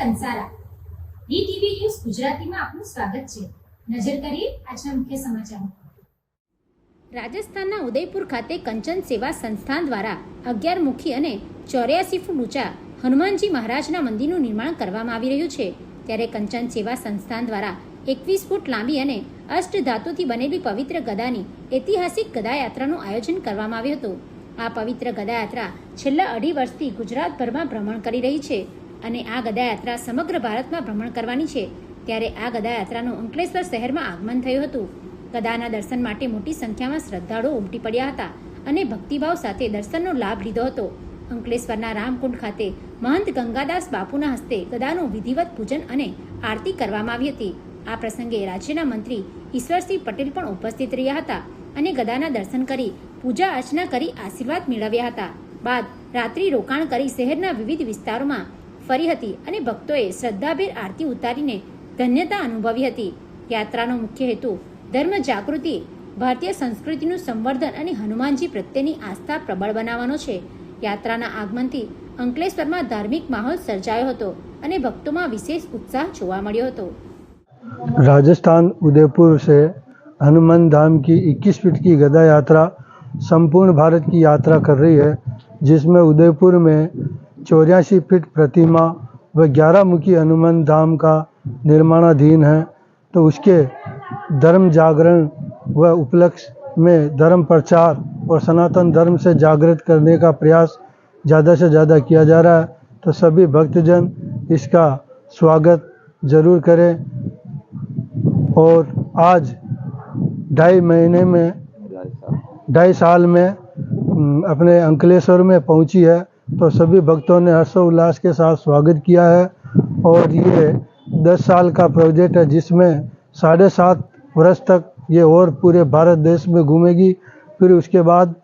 Kansara DTV news ગુજરાતીમાં આપનું સ્વાગત છે। નજર કરીએ આજના મુખ્ય સમાચારો। રાજસ્થાનના ઉદયપુર ખાતે કંચન સેવા સંસ્થાન દ્વારા 11 મુખી અને 84 ફૂટ ઊંચા હનુમાનજી મહારાજના મંદિરનું નિર્માણ કરવામાં આવી રહ્યું છે। ત્યારે કંચન સેવા સંસ્થાન દ્વારા 21 ફૂટ લાંબી અને અષ્ટધાતુથી બનેલી પવિત્ર ગદાની ઐતિહાસિક ગદાયાત્રાનું આયોજન કરવામાં આવ્યું હતું। આ પવિત્ર ગદાયાત્રા છેલ્લા 2.5 વર્ષથી ગુજરાતભરમાં ભ્રમણ કરી રહી છે અને આ ગદાયાત્રા સમગ્ર ભારતમાં ભ્રમણ કરવાની છે। ત્યારે આ ગદાયાત્રાનું અંકલેશ્વર શહેરમાં આગમન થયું હતું। ગદાના દર્શન માટે મોટી સંખ્યામાં શ્રદ્ધાળુઓ ઉમટી પડ્યા હતા અને ભક્તિભાવ સાથે દર્શનનો લાભ લીધો હતો। અંકલેશ્વરના રામકુંડ ખાતે મહંત ગંગાદાસ બાપુના હસ્તે ગદાનું વિધિવત પૂજન અને આરતી કરવામાં આવી હતી। આ પ્રસંગે રાજ્યના મંત્રી ઈશ્વરસિંહ પટેલ પણ ઉપસ્થિત રહ્યા હતા અને ગદાના દર્શન કરી પૂજા અર્ચના કરી આશીર્વાદ મેળવ્યા હતા। બાદ રાત્રિ રોકાણ કરી શહેરના વિવિધ વિસ્તારોમાં ફરી હતી અને ભક્તોએ શ્રદ્ધાભેર આરતી ઉતારીને ધન્યતા અનુભવી હતી। યાત્રાનો મુખ્ય હેતુ ધર્મ જાગૃતિ, ભારતીય સંસ્કૃતિનું સંવર્ધન અને હનુમાનજી પ્રત્યેની આસ્થા પ્રબળ બનાવવાનો છે। યાત્રાના આગમનથી અંકલેશ્વરમાં ધાર્મિક માહોલ સર્જાયો હતો અને ભક્તોમાં વિશેષ ઉત્સાહ જોવા મળ્યો હતો। राजस्थान उदयपुर से हनुमान धाम की 21 फीट की गदा यात्रा संपूर्ण भारत की यात्रा कर रही है, जिसमें उदयपुर में 84 फीट प्रतिमा व 11 मुखी हनुमान धाम का निर्माणाधीन है। तो उसके धर्म जागरण व उपलक्ष्य में धर्म प्रचार और सनातन धर्म से जागृत करने का प्रयास ज़्यादा से ज़्यादा किया जा रहा है। तो सभी भक्तजन इसका स्वागत जरूर करें। और आज 2.5 साल में अपने अंकलेश्वर में पहुंची है, तो सभी भक्तों ने हर्षोल्लास के साथ स्वागत किया है। और ये 10 साल का प्रोजेक्ट है, जिसमें 7.5 वर्ष तक ये और पूरे भारत देश में घूमेगी। फिर उसके बाद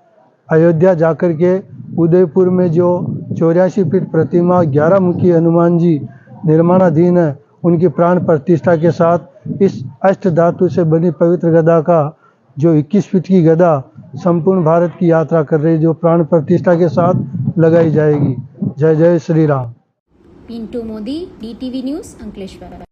अयोध्या जाकर के उदयपुर में जो 84 फीट प्रतिमा 11 मुखी हनुमान जी निर्माणाधीन है, उनकी प्राण प्रतिष्ठा के साथ इस अष्ट धातु से बनी पवित्र गदा का जो 21 फीट की गदा संपूर्ण भारत की यात्रा कर रही है, जो प्राण प्रतिष्ठा के साथ लगाई जाएगी। जय जय श्री राम। Pintu Modi, DTV news, Ankleshwar.